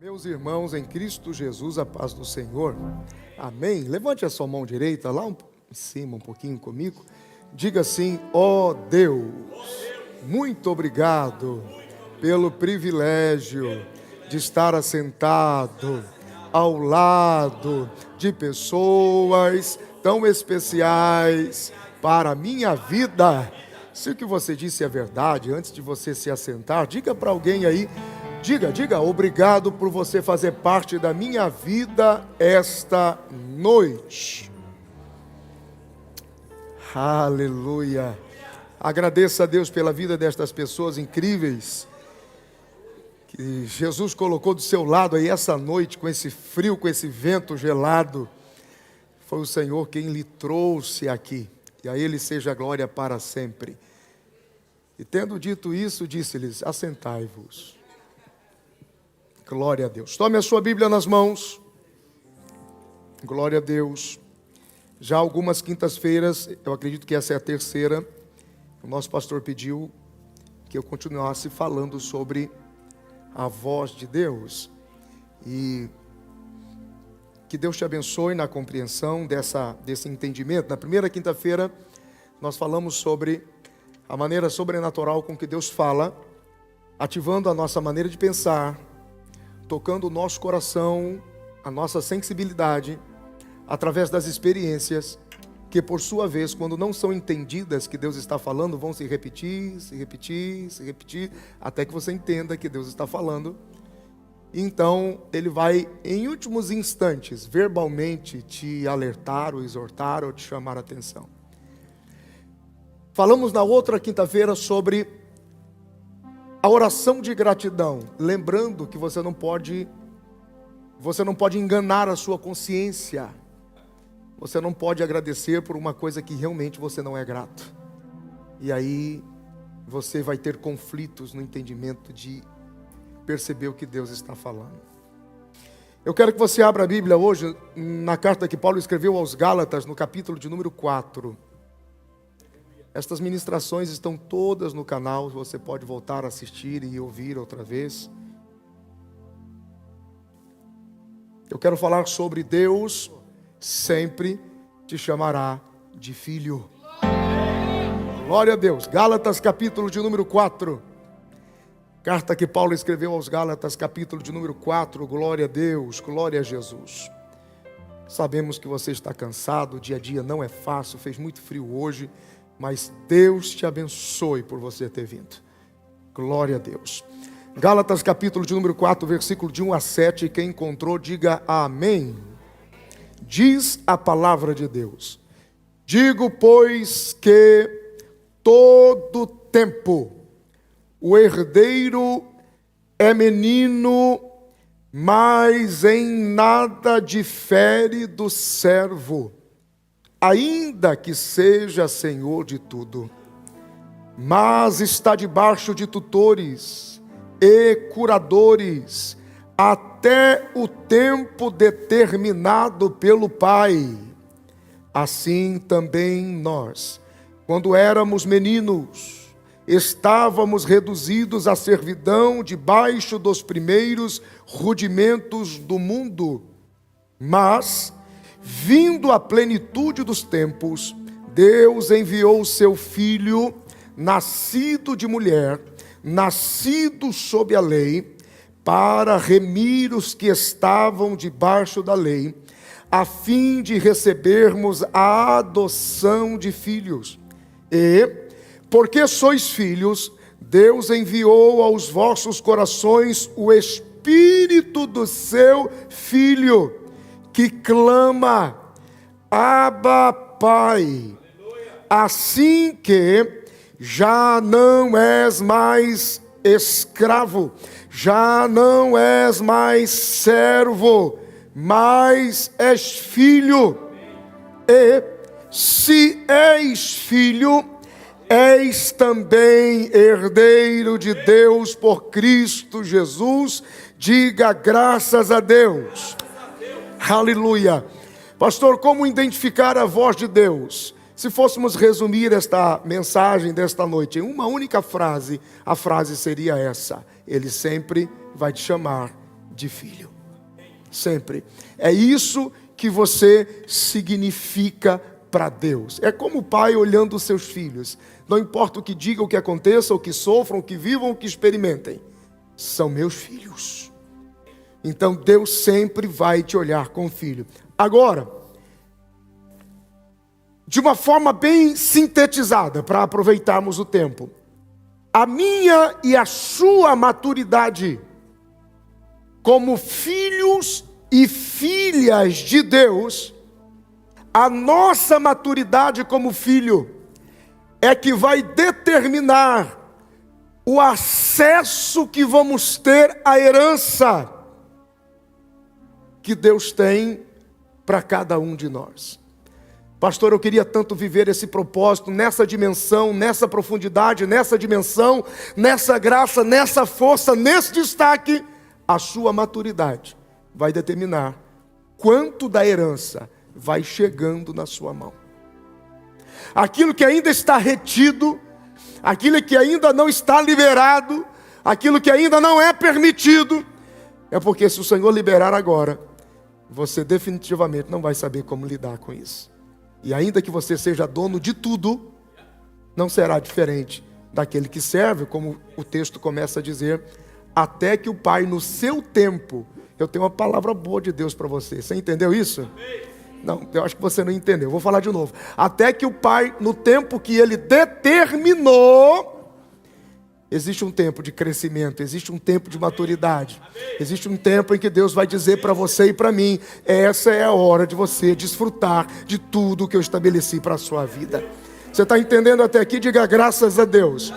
Meus irmãos em Cristo Jesus, a paz do Senhor, amém. Levante a sua mão direita lá em cima um pouquinho comigo. Diga assim: ó Deus, muito obrigado pelo privilégio de estar assentado ao lado de pessoas tão especiais para a minha vida. Se o que você disse é verdade, antes de você se assentar, diga para alguém aí. Diga, obrigado por você fazer parte da minha vida esta noite. Aleluia. Agradeça a Deus pela vida destas pessoas incríveis que Jesus colocou do seu lado aí essa noite, com esse frio, com esse vento gelado. Foi o Senhor quem lhe trouxe aqui, e a Ele seja a glória para sempre. E tendo dito isso, disse-lhes: assentai-vos. Glória a Deus. Tome a sua Bíblia nas mãos. Glória a Deus. Já algumas quintas-feiras, eu acredito que essa é a terceira, o nosso pastor pediu que eu continuasse falando sobre a voz de Deus. E que Deus te abençoe na compreensão desse entendimento. Na primeira quinta-feira, nós falamos sobre a maneira sobrenatural com que Deus fala, ativando a nossa maneira de pensar, tocando o nosso coração, a nossa sensibilidade, através das experiências, que por sua vez, quando não são entendidas que Deus está falando, vão se repetir, até que você entenda que Deus está falando. Então, Ele vai, em últimos instantes, verbalmente te alertar, ou exortar, ou te chamar a atenção. Falamos na outra quinta-feira sobre a oração de gratidão, lembrando que você não pode enganar a sua consciência. Você não pode agradecer por uma coisa que realmente você não é grato. E aí você vai ter conflitos no entendimento de perceber o que Deus está falando. Eu quero que você abra a Bíblia hoje na carta que Paulo escreveu aos Gálatas, no capítulo de número 4. Estas ministrações estão todas no canal, você pode voltar a assistir e ouvir outra vez. Eu quero falar sobre Deus sempre te chamará de filho. Glória a Deus. Gálatas capítulo de número 4. Carta que Paulo escreveu aos Gálatas capítulo de número 4. Glória a Deus, glória a Jesus. Sabemos que você está cansado, o dia a dia não é fácil, fez muito frio hoje. Mas Deus te abençoe por você ter vindo. Glória a Deus. Gálatas capítulo de número 4, versículo de 1 a 7. Quem encontrou, diga amém. Diz a palavra de Deus: digo, pois, que todo tempo o herdeiro é menino, mas em nada difere do servo, ainda que seja senhor de tudo, mas está debaixo de tutores e curadores, até o tempo determinado pelo Pai. Assim também nós, quando éramos meninos, estávamos reduzidos à servidão debaixo dos primeiros rudimentos do mundo, mas vindo a plenitude dos tempos, Deus enviou o seu Filho, nascido de mulher, nascido sob a lei, para remir os que estavam debaixo da lei, a fim de recebermos a adoção de filhos. E, porque sois filhos, Deus enviou aos vossos corações o Espírito do seu Filho, que clama: Abba, Pai. Assim que já não és mais escravo, já não és mais servo, mas és filho. E se és filho, és também herdeiro de Deus por Cristo Jesus. Diga graças a Deus. Aleluia. Pastor, como identificar a voz de Deus? Se fôssemos resumir esta mensagem desta noite em uma única frase, a frase seria essa: Ele sempre vai te chamar de filho. Sempre. É isso que você significa para Deus. É como o pai olhando os seus filhos. Não importa o que diga, o que aconteça, o que sofram, o que vivam, o que experimentem. São meus filhos. Então Deus sempre vai te olhar com filho. Agora, de uma forma bem sintetizada, para aproveitarmos o tempo. A minha e a sua maturidade como filhos e filhas de Deus, a nossa maturidade como filho é que vai determinar o acesso que vamos ter à herança que Deus tem para cada um de nós. Pastor, eu queria tanto viver esse propósito, nessa dimensão, nessa profundidade, nessa dimensão, nessa graça, nessa força, nesse destaque. A sua maturidade vai determinar quanto da herança vai chegando na sua mão. Aquilo que ainda está retido, aquilo que ainda não está liberado, aquilo que ainda não é permitido, é porque se o Senhor liberar agora, você definitivamente não vai saber como lidar com isso. E ainda que você seja dono de tudo, não será diferente daquele que serve, como o texto começa a dizer, até que o Pai no seu tempo. Eu tenho uma palavra boa de Deus para você. Você entendeu isso? Não, eu acho que você não entendeu. Vou falar de novo. Até que o Pai, no tempo que Ele determinou, existe um tempo de crescimento, existe um tempo de maturidade. Existe um tempo em que Deus vai dizer para você e para mim, essa é a hora de você desfrutar de tudo que eu estabeleci para a sua vida. Você está entendendo até aqui? Diga graças a Deus.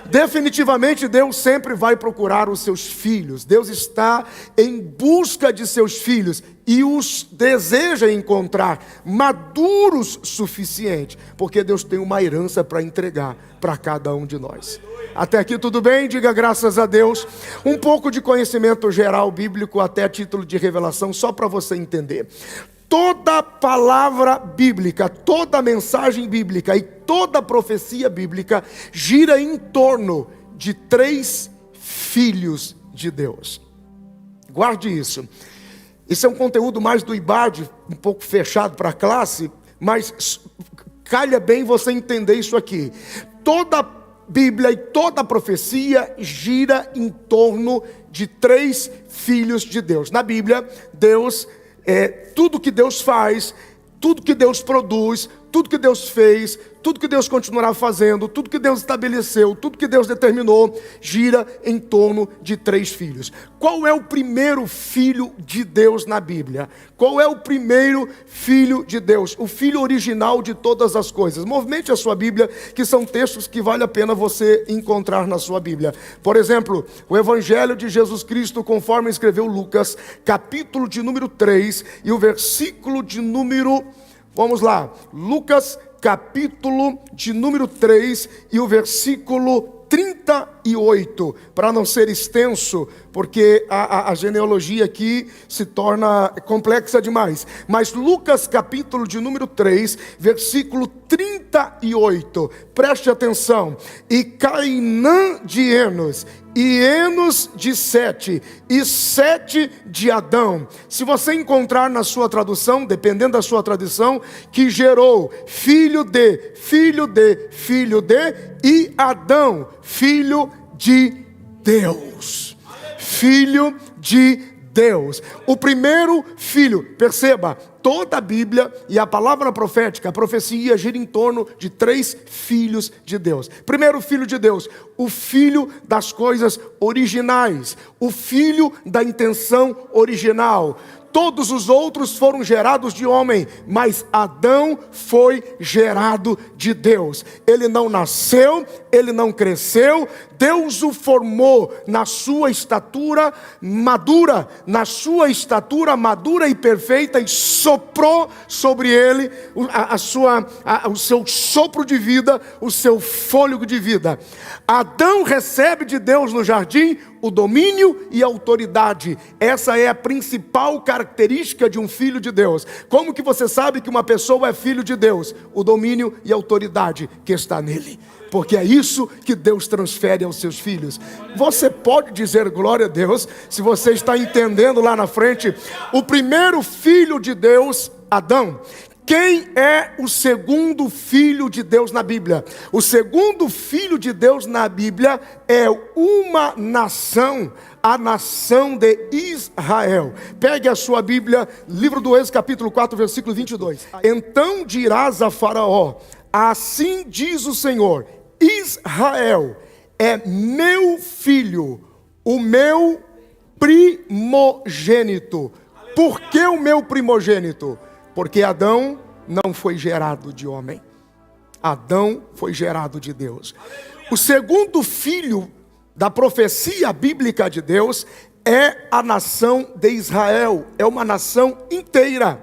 Definitivamente Deus sempre vai procurar os seus filhos. Deus está em busca de seus filhos e os deseja encontrar maduros suficiente, porque Deus tem uma herança para entregar para cada um de nós. Até aqui tudo bem? Diga graças a Deus. Um pouco de conhecimento geral bíblico, até a título de revelação, só para você entender. Toda palavra bíblica, toda mensagem bíblica e toda profecia bíblica gira em torno de 3 filhos de Deus. Guarde isso. Isso é um conteúdo mais do IBAD, um pouco fechado para a classe, mas calha bem você entender isso aqui. Toda Bíblia e toda profecia gira em torno de 3 filhos de Deus. Na Bíblia, Deus tudo que Deus faz, tudo que Deus produz, tudo que Deus fez, tudo que Deus continuará fazendo, tudo que Deus estabeleceu, tudo que Deus determinou, gira em torno de 3 filhos. Qual é o primeiro filho de Deus na Bíblia? Qual é o primeiro filho de Deus? O filho original de todas as coisas. Movimente a sua Bíblia, que são textos que vale a pena você encontrar na sua Bíblia. Por exemplo, o Evangelho de Jesus Cristo, conforme escreveu Lucas, capítulo de número 3 e o versículo de número... Vamos lá, Lucas capítulo de número 3 e o versículo 38, para não ser extenso, porque a genealogia aqui se torna complexa demais. Mas Lucas capítulo de número 3, versículo 38, preste atenção. E Cainã de Enos, e Enos de Sete, e Sete de Adão. Se você encontrar na sua tradução, dependendo da sua tradição, que gerou filho de, filho de, filho de, e Adão, filho de Deus. Filho de Deus. O primeiro filho, perceba, toda a Bíblia e a palavra profética, a profecia gira em torno de 3 filhos de Deus. Primeiro filho de Deus, o filho das coisas originais, o filho da intenção original. Todos os outros foram gerados de homem, mas Adão foi gerado de Deus. Ele não nasceu, ele não cresceu, Deus o formou na sua estatura madura, e perfeita, e soprou sobre ele o seu sopro de vida, o seu fôlego de vida. Adão recebe de Deus no jardim o domínio e a autoridade. Essa é a principal característica de um filho de Deus. Como que você sabe que uma pessoa é filho de Deus? O domínio e a autoridade que está nele. Porque é isso que Deus transfere aos seus filhos. Você pode dizer glória a Deus, se você está entendendo lá na frente, o primeiro filho de Deus, Adão. Quem é o segundo filho de Deus na Bíblia? O segundo filho de Deus na Bíblia é uma nação, a nação de Israel. Pegue a sua Bíblia, livro do Êxodo, capítulo 4, versículo 22. Então dirás a Faraó, assim diz o Senhor, Israel é meu filho, o meu primogênito. Por que o meu primogênito? Porque Adão não foi gerado de homem. Adão foi gerado de Deus. O segundo filho da profecia bíblica de Deus é a nação de Israel. É uma nação inteira.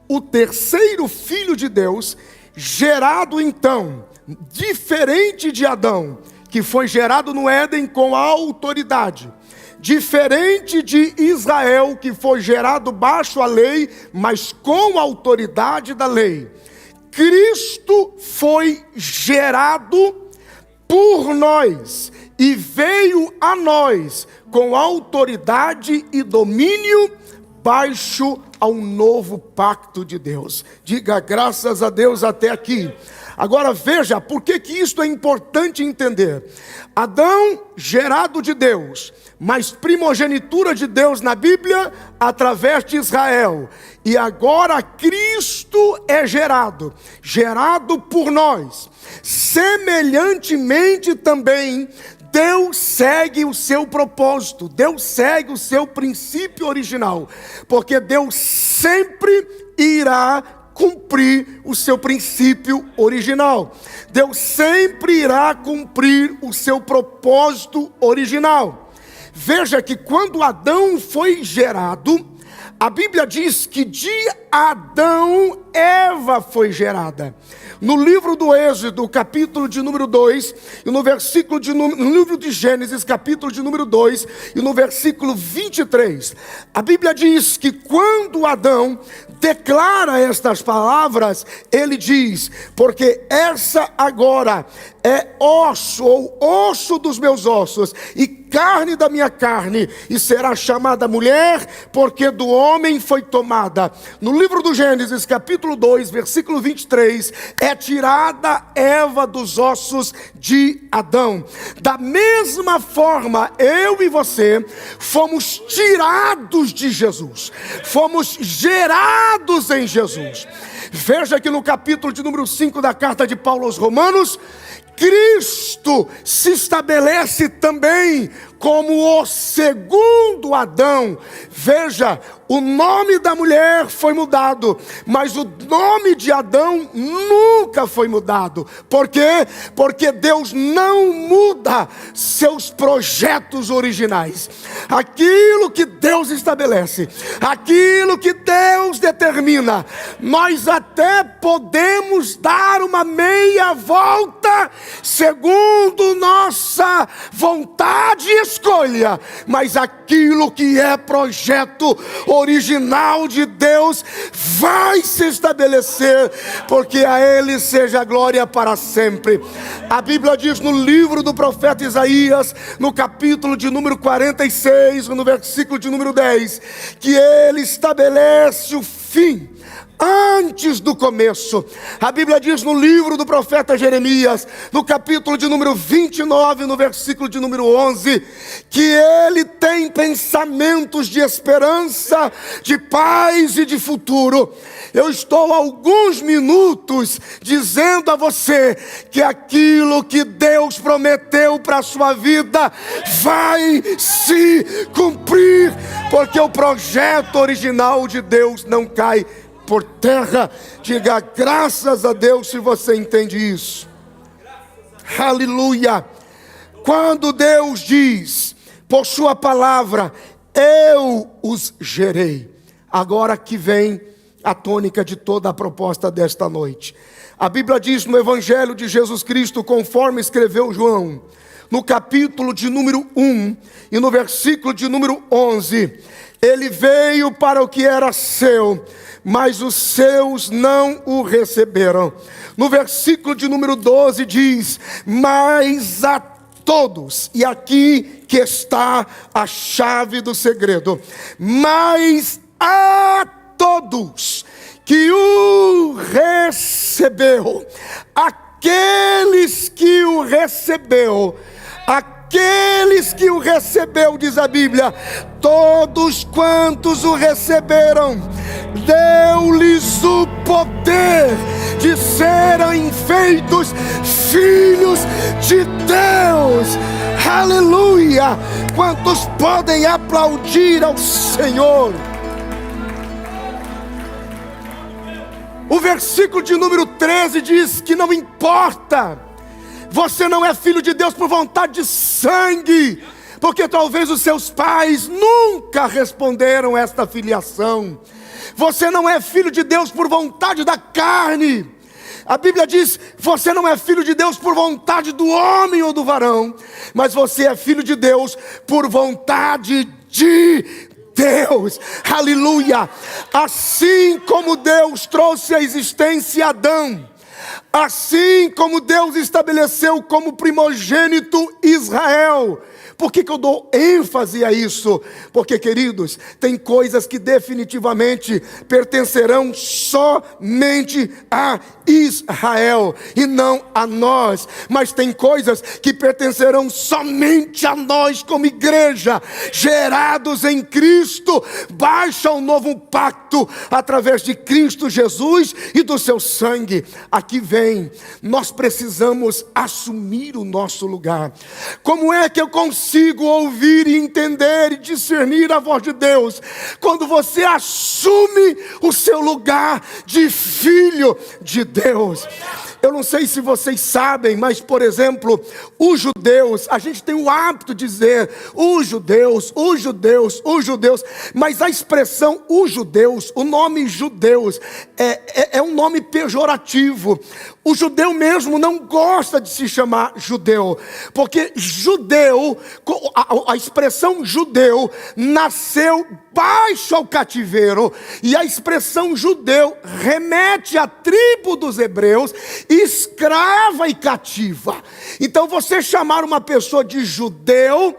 O terceiro filho de Deus, gerado então, diferente de Adão, que foi gerado no Éden com a autoridade, diferente de Israel, que foi gerado baixo a lei, mas com a autoridade da lei, Cristo foi gerado por nós e veio a nós com autoridade e domínio baixo ao novo pacto de Deus. Diga graças a Deus até aqui. Agora veja, por que isto é importante entender. Adão, gerado de Deus, mas primogenitura de Deus na Bíblia, através de Israel. E agora Cristo é gerado por nós. Semelhantemente também, Deus segue o seu propósito, Deus segue o seu princípio original, porque Deus sempre irá cumprir o seu princípio original. Deus sempre irá cumprir o seu propósito original. Veja que quando Adão foi gerado, a Bíblia diz que de Adão, Eva foi gerada. No livro do Êxodo, capítulo de número 2, e no livro de Gênesis, capítulo de número 2, e no versículo 23, a Bíblia diz que quando Adão declara estas palavras, ele diz, porque essa agora é osso, ou osso dos meus ossos, e carne da minha carne, e será chamada mulher, porque do homem foi tomada. No livro do Gênesis, capítulo 2, versículo 23, é tirada Eva dos ossos de Adão. Da mesma forma, eu e você fomos tirados de Jesus, fomos gerados em Jesus. Veja que no capítulo de número 5 da carta de Paulo aos Romanos, Cristo se estabelece também como o segundo Adão. Veja, o nome da mulher foi mudado, mas o nome de Adão nunca foi mudado. Por quê? Porque Deus não muda seus projetos originais. Aquilo que Deus estabelece, aquilo que Deus determina, nós até podemos dar uma meia volta segundo nossa vontade e escolha, mas aquilo que é projeto original de Deus vai se estabelecer, porque a Ele seja a glória para sempre. A Bíblia diz no livro do profeta Isaías, no capítulo de número 46, no versículo de número 10, que Ele estabelece o fim antes do começo. A Bíblia diz no livro do profeta Jeremias, no capítulo de número 29, no versículo de número 11, que ele tem pensamentos de esperança, de paz e de futuro. Eu estou há alguns minutos dizendo a você que aquilo que Deus prometeu para a sua vida vai se cumprir, porque o projeto original de Deus não cai por terra. Diga graças a Deus se você entende isso. Aleluia. Quando Deus diz por sua palavra, eu os gerei. Agora que vem a tônica de toda a proposta desta noite. A Bíblia diz no Evangelho de Jesus Cristo, conforme escreveu João, no capítulo de número 1 e no versículo de número 11. Ele veio para o que era seu, mas os seus não o receberam. No versículo de número 12 diz: mas a todos, e aqui que está a chave do segredo, mas a todos que o recebeu, aqueles que o recebeu, diz a Bíblia, todos quantos o receberam, deu-lhes o poder de serem feitos filhos de Deus. Aleluia! Quantos podem aplaudir ao Senhor? O versículo de número 13 diz que não importa, você não é filho de Deus por vontade de sangue, porque talvez os seus pais nunca responderam esta filiação. Você não é filho de Deus por vontade da carne. A Bíblia diz: você não é filho de Deus por vontade do homem ou do varão, mas você é filho de Deus por vontade de Deus. Aleluia! Assim como Deus trouxe à existência Adão, assim como Deus estabeleceu como primogênito Israel. Por que eu dou ênfase a isso? Porque, queridos, tem coisas que definitivamente pertencerão somente a Israel e não a nós. Mas tem coisas que pertencerão somente a nós como igreja, gerados em Cristo, baixa o novo pacto através de Cristo Jesus e do seu sangue. Aqui vem, nós precisamos assumir o nosso lugar. Como é que eu consigo ouvir e entender e discernir a voz de Deus? Quando você assume o seu lugar de filho de Deus. Eu não sei se vocês sabem, mas, por exemplo, os judeus, a gente tem o hábito de dizer os judeus, mas a expressão os judeus, o nome judeus, é um nome pejorativo. O judeu mesmo não gosta de se chamar judeu, porque judeu, a expressão judeu nasceu baixo ao cativeiro, e a expressão judeu remete à tribo dos hebreus, escrava e cativa. Então você chamar uma pessoa de judeu,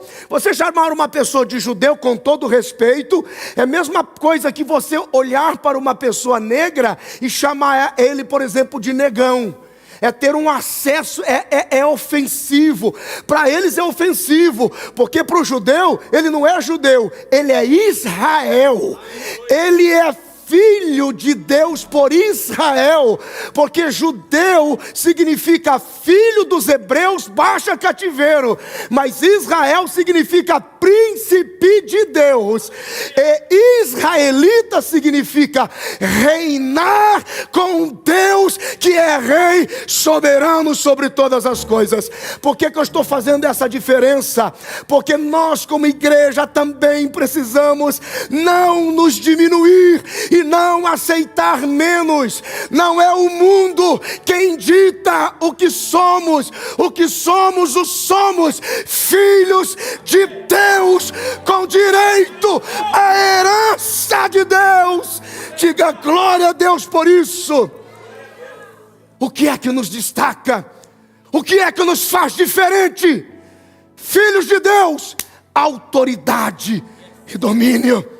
com todo respeito, é a mesma coisa que você olhar para uma pessoa negra e chamar ele, por exemplo, de negão. É ter um acesso, é ofensivo. Para eles é ofensivo, porque para o judeu, ele não é judeu, ele é Israel. Ele é filho de Deus por Israel, porque judeu significa filho dos hebreus, baixa cativeiro, mas Israel significa príncipe de Deus, e israelita significa reinar com Deus que é rei soberano sobre todas as coisas. Por que eu estou fazendo essa diferença? Porque nós como igreja também precisamos não nos diminuir e não aceitar menos. Não é o mundo quem dita o que somos. O que somos, somos filhos de Deus, com direito à herança de Deus. Diga glória a Deus por isso. O que é que nos destaca? O que é que nos faz diferente? Filhos de Deus, autoridade e domínio.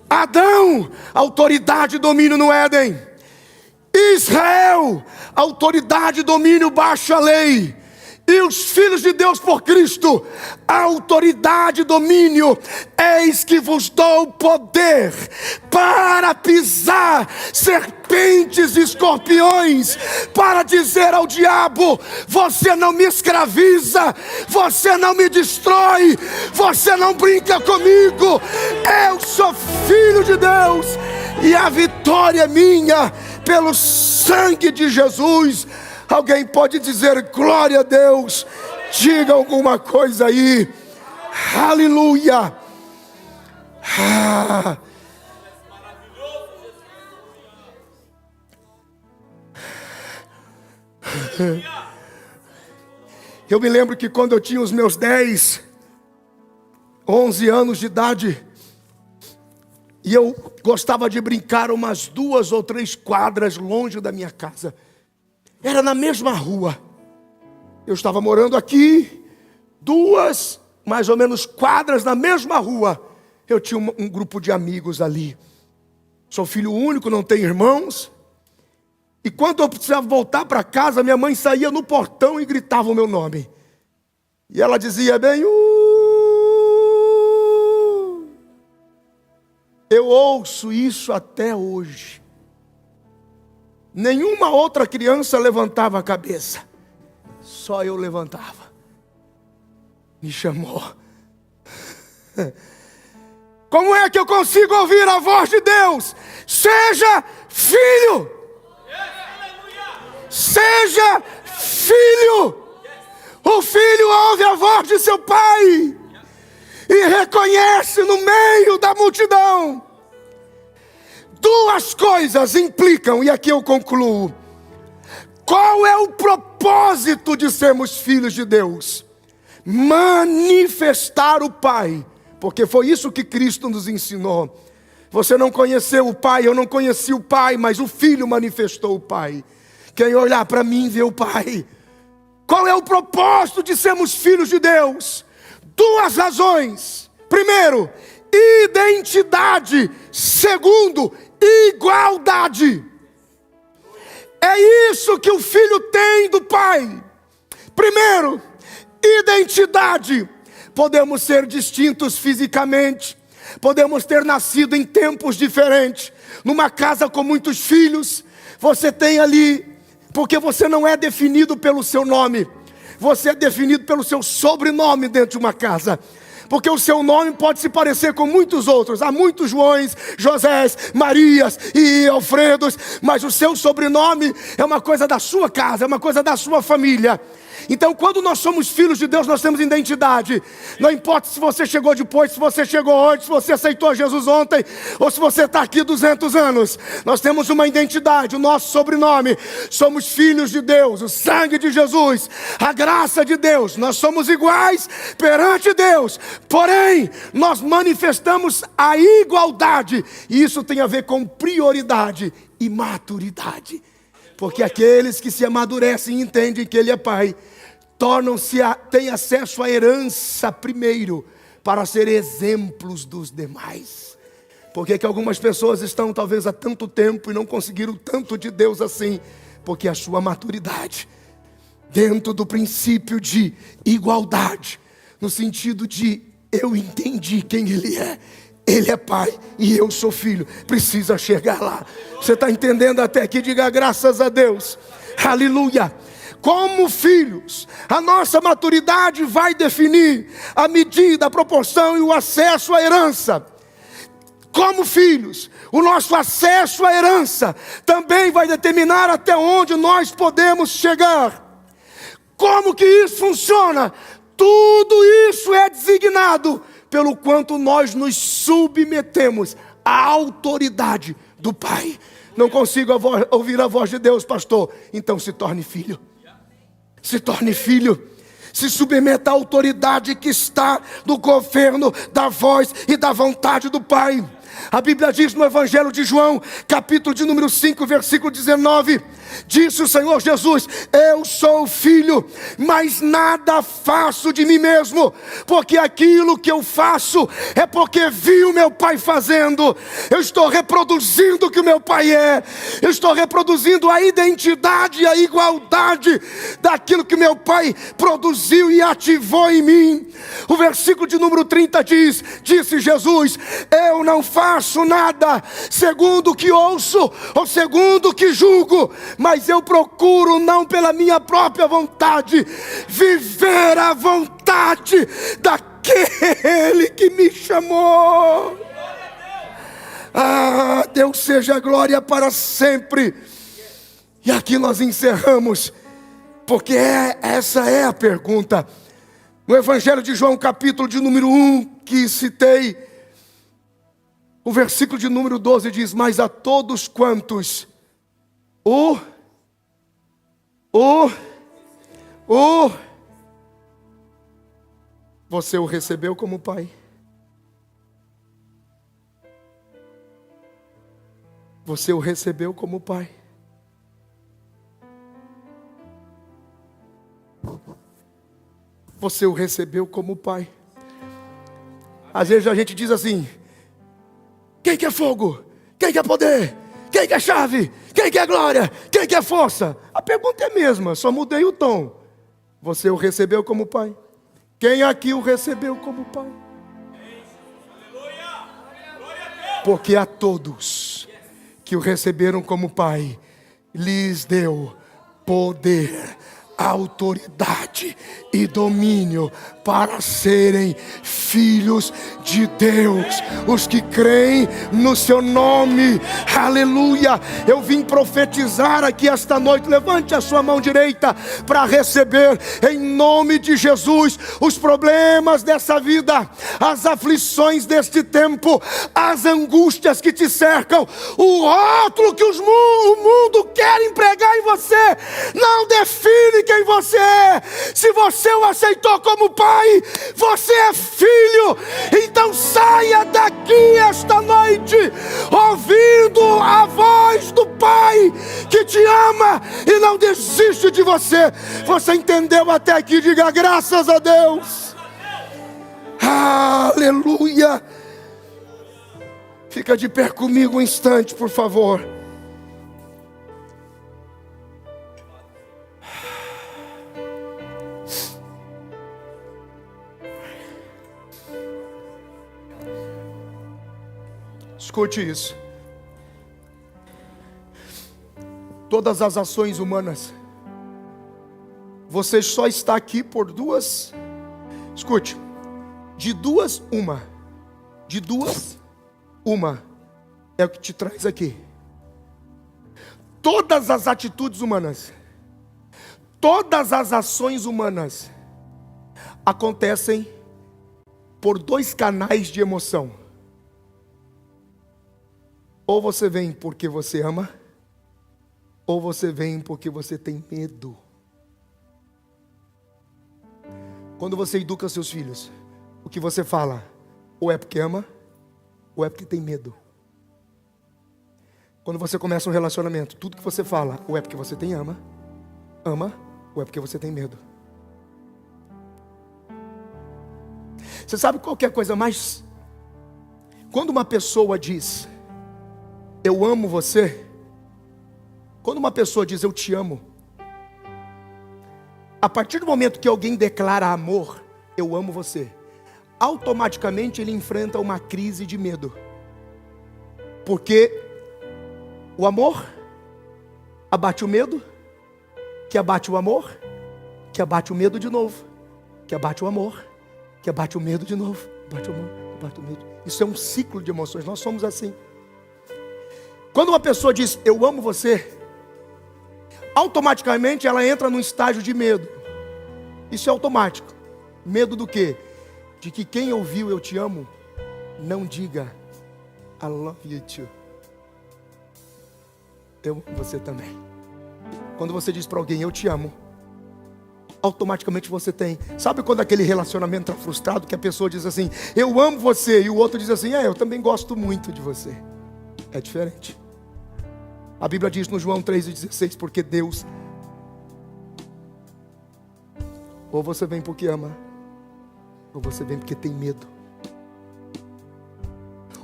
Adão, autoridade e domínio no Éden. Israel, autoridade e domínio baixo a lei. E os filhos de Deus por Cristo, autoridade e domínio. Eis que vos dou poder para pisar serpentes e escorpiões, para dizer ao diabo: você não me escraviza, você não me destrói, você não brinca comigo. Eu sou filho de Deus e a vitória é minha pelo sangue de Jesus. Alguém pode dizer glória a Deus? Diga alguma coisa aí. Aleluia. Eu me lembro que quando eu tinha os meus 10, 11 anos de idade, e eu gostava de brincar umas 2 ou 3 quadras longe da minha casa. Era na mesma rua. Eu estava morando aqui, 2, mais ou menos, quadras na mesma rua. Eu tinha um grupo de amigos ali. Sou filho único, não tenho irmãos. E quando eu precisava voltar para casa, minha mãe saía no portão e gritava o meu nome. E ela dizia bem, Eu ouço isso até hoje. Nenhuma outra criança levantava a cabeça. Só eu levantava. Me chamou. Como é que eu consigo ouvir a voz de Deus? Seja filho! Seja filho! O filho ouve a voz de seu pai e reconhece no meio da multidão. 2 coisas implicam, e aqui eu concluo. Qual é o propósito de sermos filhos de Deus? Manifestar o Pai, porque foi isso que Cristo nos ensinou. Você não conheceu o Pai, eu não conheci o Pai, mas o Filho manifestou o Pai. Quem olhar para mim vê o Pai. Qual é o propósito de sermos filhos de Deus? 2 razões. Primeiro, identidade. Segundo, igualdade. É isso que o filho tem do pai. Primeiro, identidade. Podemos ser distintos fisicamente, podemos ter nascido em tempos diferentes, numa casa com muitos filhos. Você tem ali, porque você não é definido pelo seu nome, você é definido pelo seu sobrenome dentro de uma casa. Porque o seu nome pode se parecer com muitos outros. Há muitos Joões, Josés, Marias e Alfredos. Mas o seu sobrenome é uma coisa da sua casa, é uma coisa da sua família. Então, quando nós somos filhos de Deus, nós temos identidade. Não importa se você chegou depois, se você chegou hoje, se você aceitou Jesus ontem, ou se você está aqui 200 anos. Nós temos uma identidade, o nosso sobrenome. Somos filhos de Deus, o sangue de Jesus, a graça de Deus. Nós somos iguais perante Deus. Porém, nós manifestamos a igualdade. E isso tem a ver com prioridade e maturidade. Porque aqueles que se amadurecem e entendem que Ele é Pai, têm acesso à herança primeiro, para ser exemplos dos demais. Por que algumas pessoas estão talvez há tanto tempo e não conseguiram tanto de Deus assim? Porque a sua maturidade, dentro do princípio de igualdade, no sentido de eu entendi quem Ele é. Ele é pai e eu sou filho. Precisa chegar lá. Você está entendendo até aqui? Diga graças a Deus. Aleluia. Como filhos, a nossa maturidade vai definir a medida, a proporção e o acesso à herança. Como filhos, o nosso acesso à herança também vai determinar até onde nós podemos chegar. Como que isso funciona? Tudo isso é designado pelo quanto nós nos submetemos à autoridade do Pai. Não consigo ouvir a voz de Deus, pastor. Então se torne filho. Se torne filho. Se submeta à autoridade que está no governo da voz e da vontade do Pai. A Bíblia diz no Evangelho de João, capítulo de número 5, versículo 19. Disse o Senhor Jesus: eu sou filho, mas nada faço de mim mesmo, porque aquilo que eu faço é porque vi o meu Pai fazendo. Eu estou reproduzindo o que o meu Pai é. Eu estou reproduzindo a identidade e a igualdade daquilo que o meu Pai produziu e ativou em mim. O versículo de número 30 diz: disse Jesus: eu não faço nada segundo o que ouço ou segundo o que julgo, mas eu procuro não pela minha própria vontade, viver a vontade daquele que me chamou. Ah, Deus seja glória para sempre. E aqui nós encerramos, porque essa é a pergunta. No Evangelho de João, capítulo de número 1, que citei, o versículo de número 12 diz: mas a todos quantos Você o recebeu como pai? Você o recebeu como pai? Você o recebeu como pai? Às vezes a gente diz assim: quem quer fogo? Quem quer poder? Quem quer chave? Quem quer glória? Quem quer força? A pergunta é a mesma, só mudei o tom. Você o recebeu como pai? Quem aqui o recebeu como pai? Porque a todos que o receberam como pai, lhes deu poder, autoridade e domínio para serem filhos de Deus, os que creem no seu nome. Aleluia. Eu vim profetizar aqui esta noite. Levante a sua mão direita para receber em nome de Jesus os problemas dessa vida, as aflições deste tempo, as angústias que te cercam, o rótulo que o mundo quer empregar em você não define quem você é. Se você o aceitou como pai, você é filho. Então saia daqui esta noite ouvindo a voz do Pai que te ama e não desiste de você. Você entendeu até aqui? Diga graças a Deus. Aleluia. Fica de pé comigo um instante, por favor. Escute isso. Todas as ações humanas, você só está aqui por duas. Escute, de duas, uma. De duas, uma é o que te traz aqui. Todas as atitudes humanas, todas as ações humanas acontecem por dois canais de emoção. Ou você vem porque você ama, ou você vem porque você tem medo. Quando você educa seus filhos, o que você fala, ou é porque ama, ou é porque tem medo. Quando você começa um relacionamento, tudo que você fala, ou é porque você tem ama, ou é porque você tem medo. Você sabe qual que é a coisa mais... Quando uma pessoa diz, eu amo você, quando uma pessoa diz, eu te amo, a partir do momento que alguém declara amor, eu amo você, automaticamente ele enfrenta uma crise de medo. Porque o amor abate o medo, que abate o amor, que abate o medo de novo, que abate o amor, que abate o medo de novo, abate o amor, abate o medo. Isso é um ciclo de emoções, nós somos assim. Quando uma pessoa diz, eu amo você, automaticamente ela entra num estágio de medo. Isso é automático. Medo do quê? De que quem ouviu eu te amo, não diga I love you too. Eu amo você também. Quando você diz para alguém, eu te amo, automaticamente você tem. Sabe quando aquele relacionamento está frustrado, que a pessoa diz assim, eu amo você, e o outro diz assim, eu também gosto muito de você. É diferente. A Bíblia diz no João 3,16, porque Deus, ou você vem porque ama, ou você vem porque tem medo.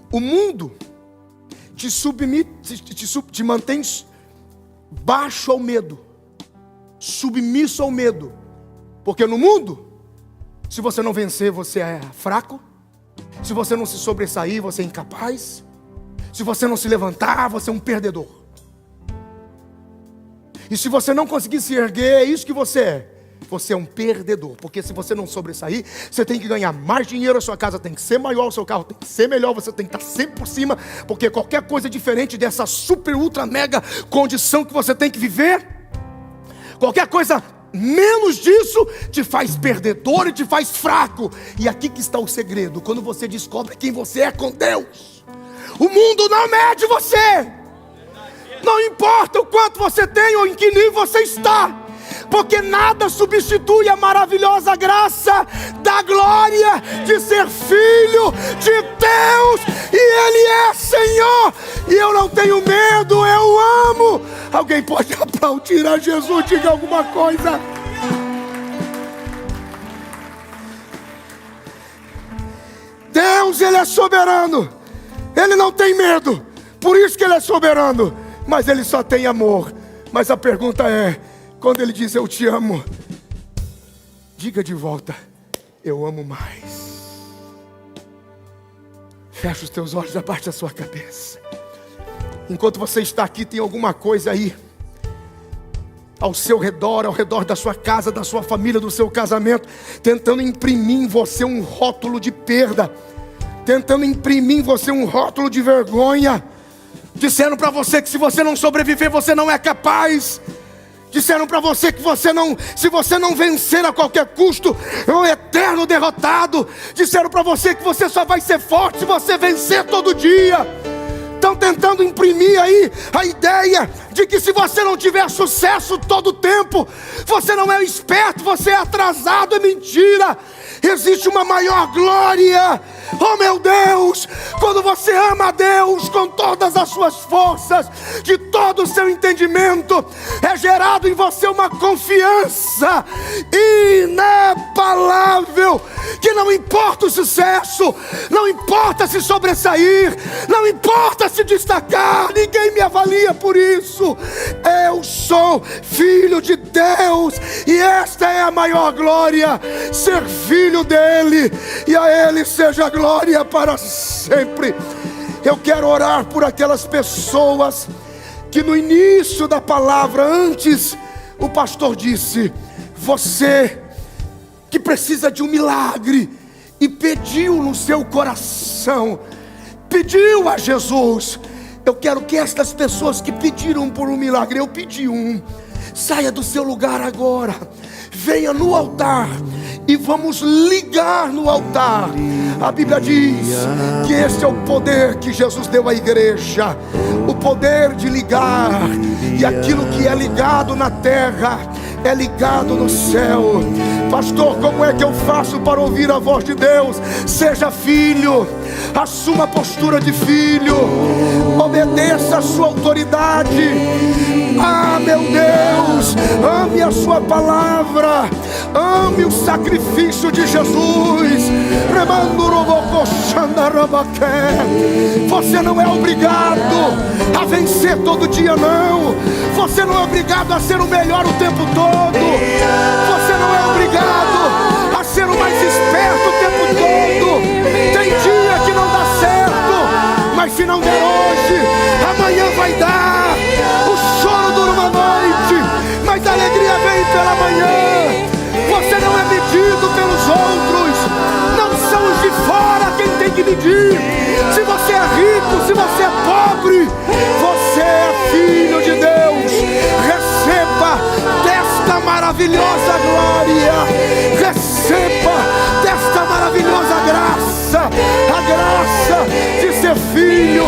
O mundo te mantém baixo ao medo, submisso ao medo, porque no mundo, se você não vencer, você é fraco, se você não se sobressair, você é incapaz, se você não se levantar, você é um perdedor. E se você não conseguir se erguer, é isso que você é. Você é um perdedor. Porque se você não sobressair, você tem que ganhar mais dinheiro, a sua casa tem que ser maior, o seu carro tem que ser melhor, você tem que estar sempre por cima. Porque qualquer coisa diferente dessa super, ultra, mega condição que você tem que viver, qualquer coisa menos disso, te faz perdedor e te faz fraco. E aqui que está o segredo. Quando você descobre quem você é com Deus, o mundo não mede você. Não importa o quanto você tem ou em que nível você está. porque nada substitui a maravilhosa graça da glória de ser filho de Deus, e Ele é Senhor, e eu não tenho medo, eu amo. Alguém pode aplaudir a Jesus? Diga alguma coisa. Deus, Ele é soberano, Ele não tem medo, por isso que Ele é soberano, mas Ele só tem amor. Mas a pergunta é, quando Ele diz eu te amo, diga de volta, eu amo mais. Fecha os teus olhos, abaixa a sua cabeça. Enquanto você está aqui, tem alguma coisa aí ao seu redor, ao redor da sua casa, da sua família, do seu casamento, tentando imprimir em você um rótulo de perda, tentando imprimir em você um rótulo de vergonha. Disseram para você que se você não sobreviver, você não é capaz. Disseram para você que se você não vencer a qualquer custo, é um eterno derrotado. Disseram para você que você só vai ser forte se você vencer todo dia. Estão tentando imprimir aí a ideia de que se você não tiver sucesso todo o tempo, você não é esperto, você é atrasado. É mentira. Existe uma maior glória, oh meu Deus, quando você ama a Deus com todas as suas forças, de todo o seu entendimento, é gerado em você uma confiança inabalável, que não importa o sucesso, não importa se sobressair, não importa se destacar, ninguém me avalia por isso. Eu sou filho de Deus, e esta é a maior glória, ser filho dele, e a Ele seja glória para sempre. Eu quero orar por aquelas pessoas que no início da palavra, antes, o pastor disse, você que precisa de um milagre, e pediu no seu coração, pediu a Jesus. Eu quero que estas pessoas que pediram por um milagre, eu pedi um, saia do seu lugar agora, venha no altar, e vamos ligar no altar. A Bíblia diz que esse é o poder que Jesus deu à igreja, o poder de ligar, e aquilo que é ligado na terra é ligado no céu. Pastor, como é que eu faço para ouvir a voz de Deus? Seja filho, assuma a postura de filho, obedeça a sua autoridade. Ah, meu Deus, ame a sua palavra, ame o sacrifício de Jesus. Você não é obrigado a vencer todo dia, não. Você não é obrigado a ser o melhor o tempo todo. Você não é obrigado a ser o mais esperto o tempo todo. Tem dia que não dá certo, mas se não der hoje, amanhã vai dar. O choro dura uma noite, mas a alegria vem pela manhã. Você não é medido pelos outros, não são os de fora quem tem que medir. Se você é rico, se você é pobre, você é filho de Deus. Receba desta maravilhosa glória, receba desta maravilhosa graça, a graça de ser filho.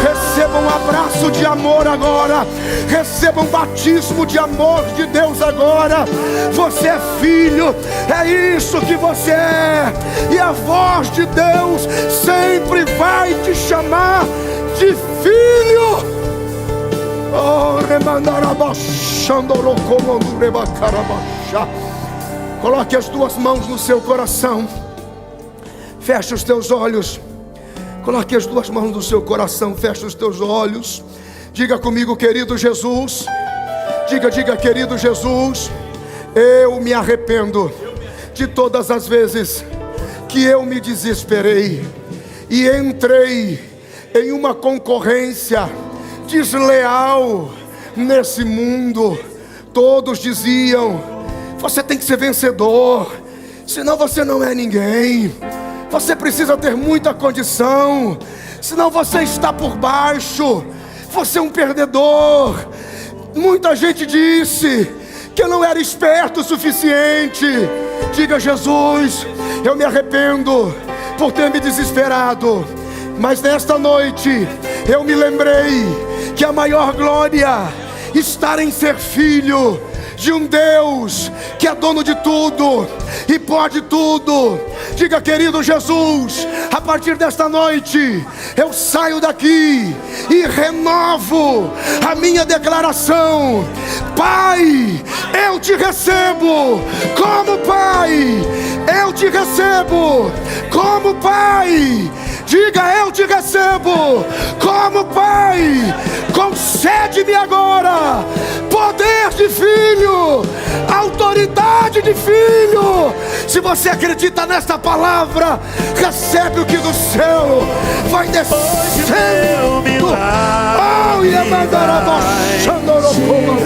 Receba um abraço de amor agora, receba um batismo de amor de Deus agora. Você é filho, é isso que você é, e a voz de Deus sempre vai te chamar de filho. Coloque as duas mãos no seu coração, feche os teus olhos. Coloque as duas mãos no seu coração, feche os teus olhos. Diga comigo, querido Jesus. Diga, querido Jesus, eu me arrependo de todas as vezes que eu me desesperei e entrei em uma concorrência desleal nesse mundo. Todos diziam, você tem que ser vencedor, senão você não é ninguém. Você precisa ter muita condição, senão você está por baixo. Você é um perdedor. Muita gente disse que eu não era esperto o suficiente. Diga, Jesus, eu me arrependo por ter me desesperado, mas nesta noite eu me lembrei que a maior glória estar em ser filho de um Deus que é dono de tudo e pode tudo. Diga: querido Jesus, a partir desta noite eu saio daqui e renovo a minha declaração. Pai, eu te recebo como Pai. Eu te recebo como Pai. Diga: eu te recebo como Pai. Concede-me agora poder de filho, autoridade de filho. Se você acredita nesta palavra, recebe o que do céu vai descendo. Oh, e a mandará baixando.